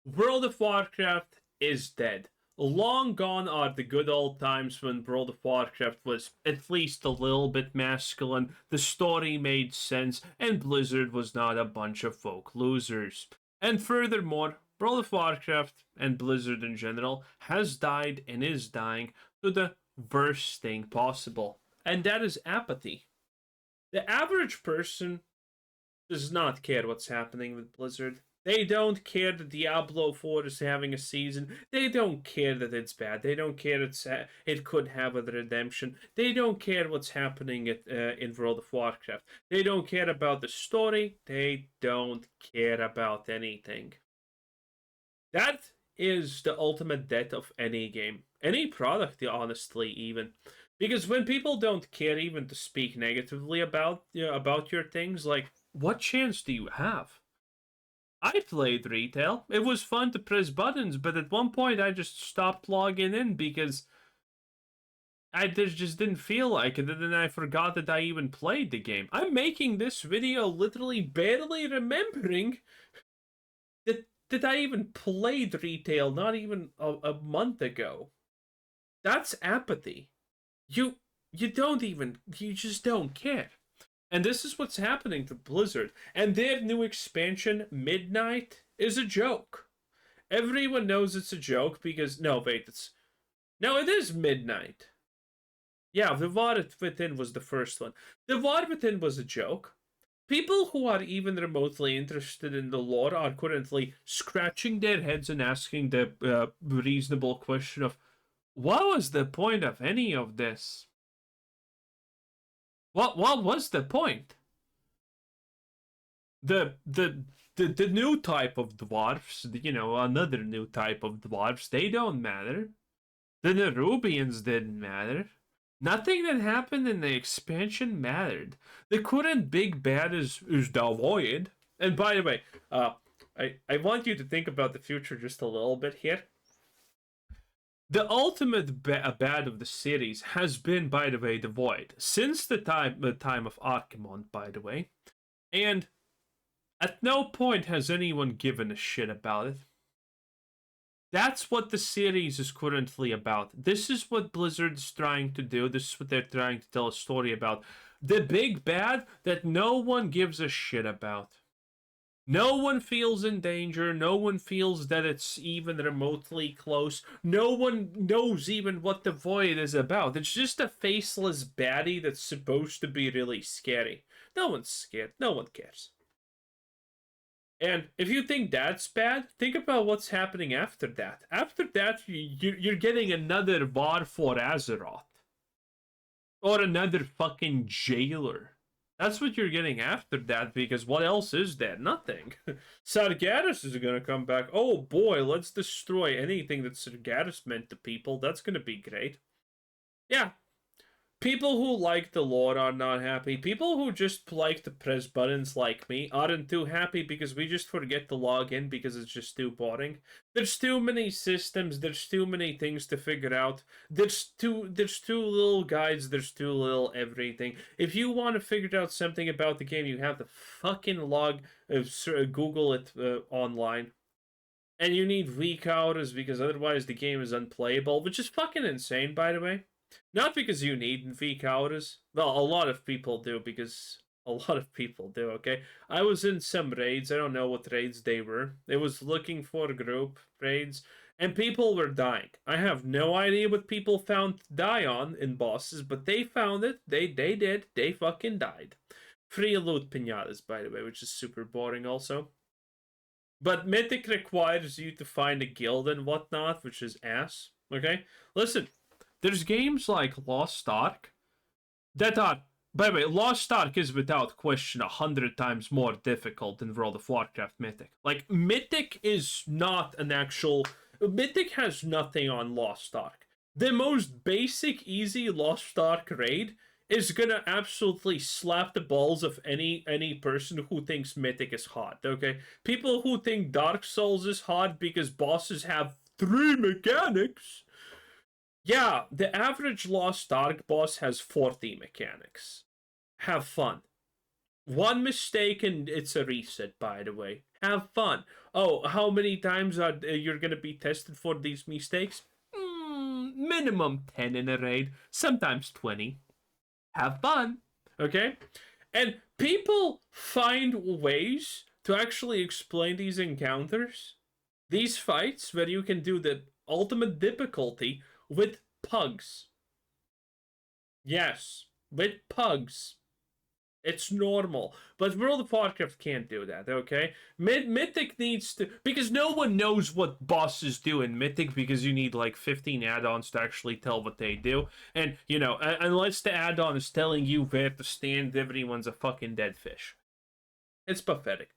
World of Warcraft is dead. Long gone are the good old times when World of Warcraft was at least a little bit masculine, the story made sense, and Blizzard was not a bunch of folk losers. And furthermore, World of Warcraft and Blizzard in general has died and is dying to the worst thing possible, and that is apathy. The average person does not care what's happening with Blizzard. They don't care that Diablo 4 is having a season. They don't care that it's bad. They don't care it could have a redemption. They don't care what's happening in World of Warcraft. They don't care about the story. They don't care about anything. That is the ultimate death of any game. Any product, honestly, even. Because when people don't care even to speak negatively about your things, like, what chance do you have? I played retail. It was fun to press buttons, but at one point I just stopped logging in because I just didn't feel like it, and then I forgot that I even played the game. I'm making this video literally barely remembering that I even played retail not even a month ago. That's apathy. You just don't care. And this is what's happening to Blizzard. And their new expansion, Midnight, is a joke. Everyone knows it's a joke because... No, wait, No, it is Midnight. Yeah, the War Within was the first one. The War Within was a joke. People who are even remotely interested in the lore are currently scratching their heads and asking the reasonable question of, what was the point of any of this? What was the point? The new type of dwarfs, another new type of dwarfs, they don't matter. The Nerubians didn't matter. Nothing that happened in the expansion mattered. The current big bad is the Void. And by the way, I want you to think about the future just a little bit here. The ultimate bad of the series has been, by the way, the Void. Since the time of Archimonde, by the way. And at no point has anyone given a shit about it. That's what the series is currently about. This is what Blizzard's trying to do. This is what they're trying to tell a story about. The big bad that no one gives a shit about. No one feels in danger. No one feels that it's even remotely close. No one knows even what the Void is about. It's just a faceless baddie that's supposed to be really scary. No one's scared. No one cares. And if you think that's bad, think about what's happening after that. After that, you're getting another War for Azeroth. Or another fucking jailer. That's what you're getting after that, because what else is there? Nothing. Sargeras is gonna come back. Oh boy, let's destroy anything that Sargeras meant to people. That's gonna be great. Yeah. People who like the lore are not happy. People who just like to press buttons like me aren't too happy because we just forget to log in because it's just too boring. There's too many systems, there's too many things to figure out. There's too little guides, there's too little everything. If you want to figure out something about the game, you have to fucking Google it online. And you need weak hours because otherwise the game is unplayable, which is fucking insane, by the way. Not because you need weak hours. Well, a lot of people do, because a lot of people do, okay? I was in some raids. I don't know what raids they were. It was looking for group raids, and people were dying. I have no idea what people found to die on in bosses, but they found it. They did. They fucking died. Free loot pinatas, by the way, which is super boring also. But Mythic requires you to find a guild and whatnot, which is ass, okay? Listen. There's games like Lost Ark that are... By the way, Lost Ark is without question 100 times more difficult than World of Warcraft Mythic. Like, Mythic is not an actual... Mythic has nothing on Lost Ark. The most basic, easy Lost Ark raid is gonna absolutely slap the balls of any person who thinks Mythic is hard, okay? People who think Dark Souls is hard because bosses have 3 mechanics... Yeah, the average Lost Ark boss has 40 mechanics. Have fun. One mistake and it's a reset, by the way. Have fun. Oh, how many times are you're gonna be tested for these mistakes? Minimum 10 in a raid, sometimes 20. Have fun, okay? And people find ways to actually explain these encounters, these fights, where you can do the ultimate difficulty with pugs. Yes, with pugs. It's normal. But World of Warcraft can't do that, okay? Mythic needs to... Because no one knows what bosses do in Mythic because you need like 15 add-ons to actually tell what they do. And, you know, unless the add-on is telling you where to stand, everyone's a fucking dead fish. It's pathetic.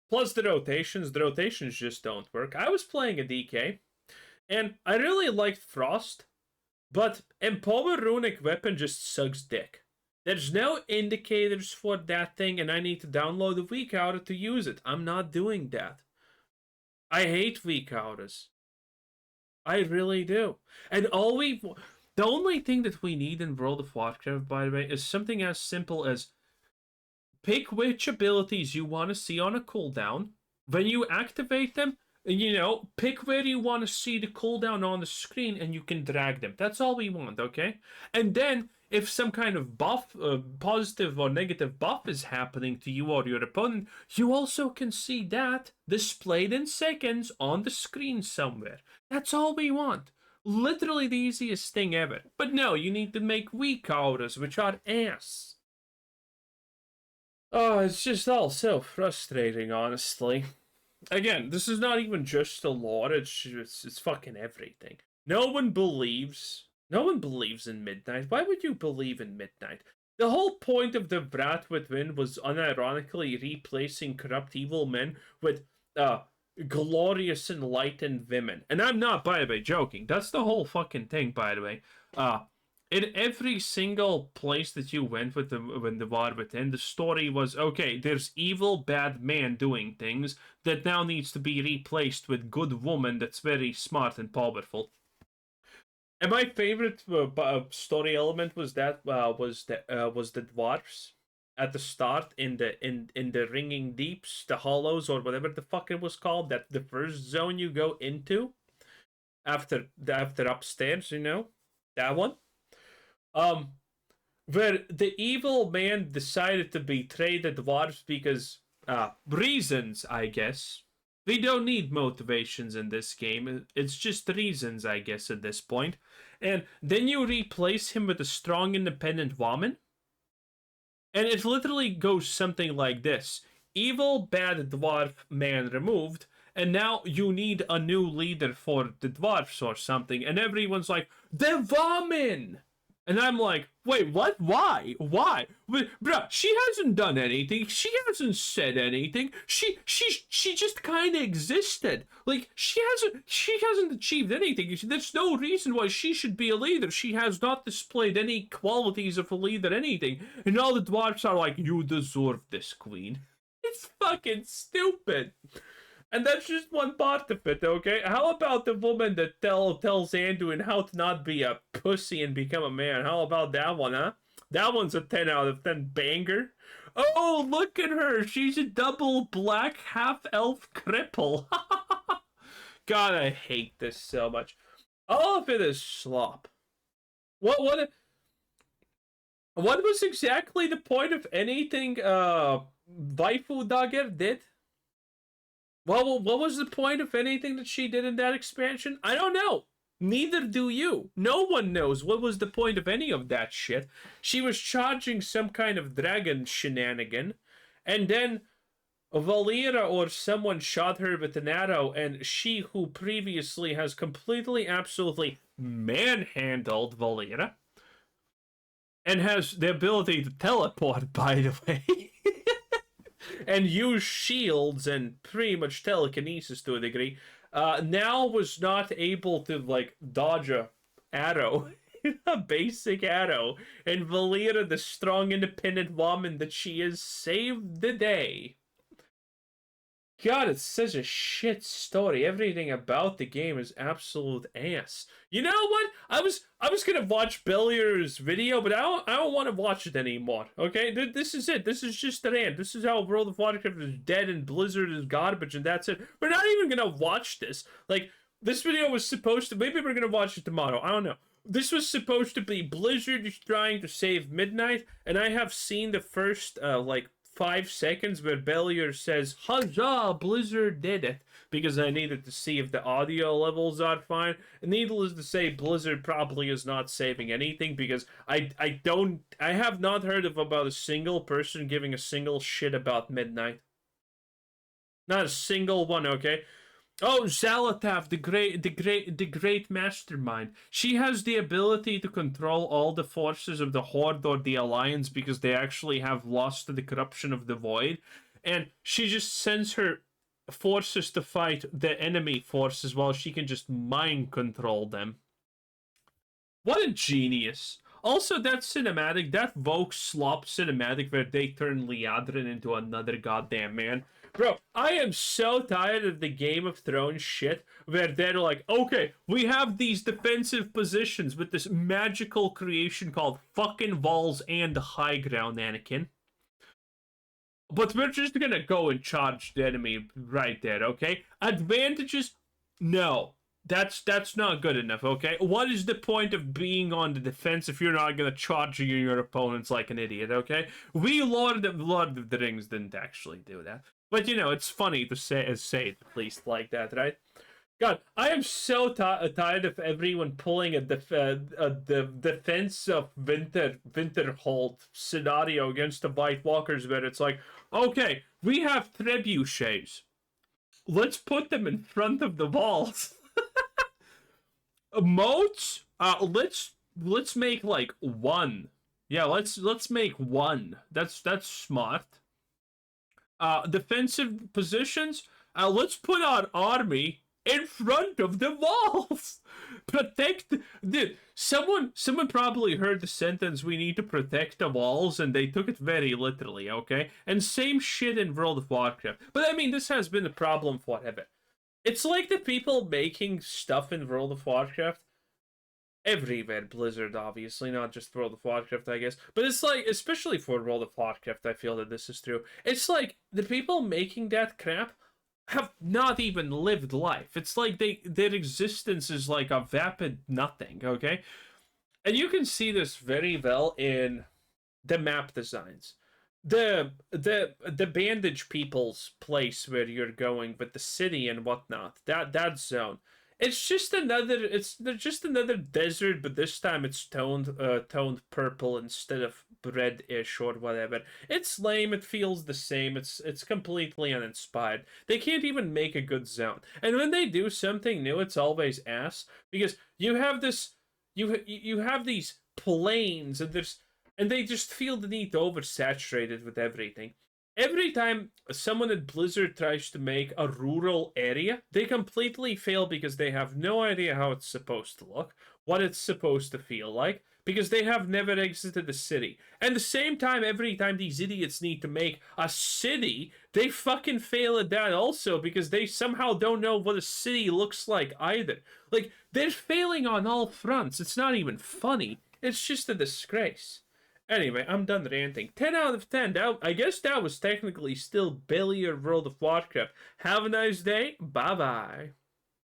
Plus the rotations just don't work. I was playing a DK, and I really liked Frost, but Empower Runic Weapon just sucks dick. There's no indicators for that thing, and I need to download a weak outer to use it. I'm not doing that. I hate weak outers. I really do. And the only thing that we need in World of Warcraft, by the way, is something as simple as pick which abilities you want to see on a cooldown. When you activate them, you know, pick where you want to see the cooldown on the screen and you can drag them. That's all we want, okay? And then, if some kind of buff, positive or negative buff is happening to you or your opponent, you also can see that displayed in seconds on the screen somewhere. That's all we want. Literally the easiest thing ever. But no, you need to make weak auras, which are ass. Oh, it's just all so frustrating, honestly. Again, this is not even just the lore, it's fucking everything. No one believes in Midnight. Why would you believe in Midnight? The whole point of the Brat Within was unironically replacing corrupt evil men with glorious enlightened women. And I'm not, by the way, joking. That's the whole fucking thing, by the way. In every single place that you went with when the war within, the story was, okay, there's evil bad man doing things that now needs to be replaced with good woman that's very smart and powerful. And my favorite story element was the dwarfs at the start in the ringing deeps, the hollows, or whatever the fuck it was called. That the first zone you go into after upstairs, you know, that one. Where the evil man decided to betray the dwarves because reasons, I guess. We don't need motivations in this game. It's just reasons, I guess, at this point. And then you replace him with a strong, independent woman. And it literally goes something like this. Evil, bad dwarf man removed, and now you need a new leader for the dwarfs or something. And everyone's like, the woman! And I'm like, wait, what? Why? Bruh, she hasn't done anything. She hasn't said anything. She just kind of existed. Like, she hasn't achieved anything. There's no reason why she should be a leader. She has not displayed any qualities of a leader, anything. And all the dwarfs are like, you deserve this, queen. It's fucking stupid. And that's just one part of it, okay? How about the woman that tells Anduin how to not be a pussy and become a man? How about that one, huh? That one's a 10 out of 10 banger. Oh, look at her. She's a double black half-elf cripple. God, I hate this so much. All of it is slop. What was exactly the point of anything Waifu Dagger did? Well, what was the point of anything that she did in that expansion? I don't know. Neither do you. No one knows what was the point of any of that shit. She was charging some kind of dragon shenanigan, and then Valera or someone shot her with an arrow, and she, who previously has completely, absolutely manhandled Valera, and has the ability to teleport, by the way, and use shields and pretty much telekinesis to a degree, now was not able to, like, dodge a arrow. A basic arrow. And Valera, the strong, independent woman that she is, saved the day. God, it's such a shit story. Everything about the game is absolute ass. You know what? I was gonna watch Bellier's video, but I don't want to watch it anymore. Okay, this is it. This is just the end. This is how World of Warcraft is dead and Blizzard is garbage, and that's it. We're not even gonna watch this. Like, this video was supposed to. Maybe we're gonna watch it tomorrow. I don't know. This was supposed to be Blizzard is trying to save Midnight, and I have seen the first like 5 seconds where Bellier says, "Huzzah, Blizzard did it," because I needed to see if the audio levels are fine. And needless to say, Blizzard probably is not saving anything because I have not heard of about a single person giving a single shit about Midnight. Not a single one, okay? Oh, Xalatath, the great mastermind. She has the ability to control all the forces of the Horde or the Alliance because they actually have lost to the corruption of the Void. And she just sends her forces to fight the enemy forces while she can just mind control them. What a genius. Also, that cinematic, that Vogue slop cinematic where they turn Liadrin into another goddamn man. Bro, I am so tired of the Game of Thrones shit where they're like, okay, we have these defensive positions with this magical creation called fucking walls and high ground, Anakin. But we're just gonna go and charge the enemy right there, okay? Advantages? No. That's not good enough, okay? What is the point of being on the defense if you're not gonna charge your opponents like an idiot, okay? We Lord of the Rings didn't actually do that. But, you know, it's funny to say it at least like that, right? God, I am so tired of everyone pulling the defense of Winterhold scenario against the White Walkers where it's like, okay, we have trebuchets. Let's put them in front of the walls. Moats? Let's make like one. Yeah, let's make one. That's smart. Defensive positions. Let's put our army in front of the walls. Protect. Dude, someone probably heard the sentence, "We need to protect the walls," and they took it very literally. Okay, and same shit in World of Warcraft. But I mean, this has been a problem forever. It's like the people making stuff in World of Warcraft everywhere, Blizzard, obviously, not just World of Warcraft, I guess. But it's like, especially for World of Warcraft, I feel that this is true. It's like the people making that crap have not even lived life. It's like their existence is like a vapid nothing, okay? And you can see this very well in the map designs. The bandage people's place where you're going with the city and whatnot, that zone, it's just another desert, but this time it's toned purple instead of red-ish or whatever. It's lame. It feels the same. It's completely uninspired. They can't even make a good zone. And when they do something new, it's always ass because you have this you have these plains and they just feel the need to oversaturate it with everything. Every time someone at Blizzard tries to make a rural area, they completely fail because they have no idea how it's supposed to look, what it's supposed to feel like, because they have never exited the city. And the same time, every time these idiots need to make a city, they fucking fail at that also because they somehow don't know what a city looks like either. Like, they're failing on all fronts. It's not even funny. It's just a disgrace. Anyway, I'm done ranting. 10 out of 10. I guess that was technically still Bellier World of Warcraft. Have a nice day. Bye-bye.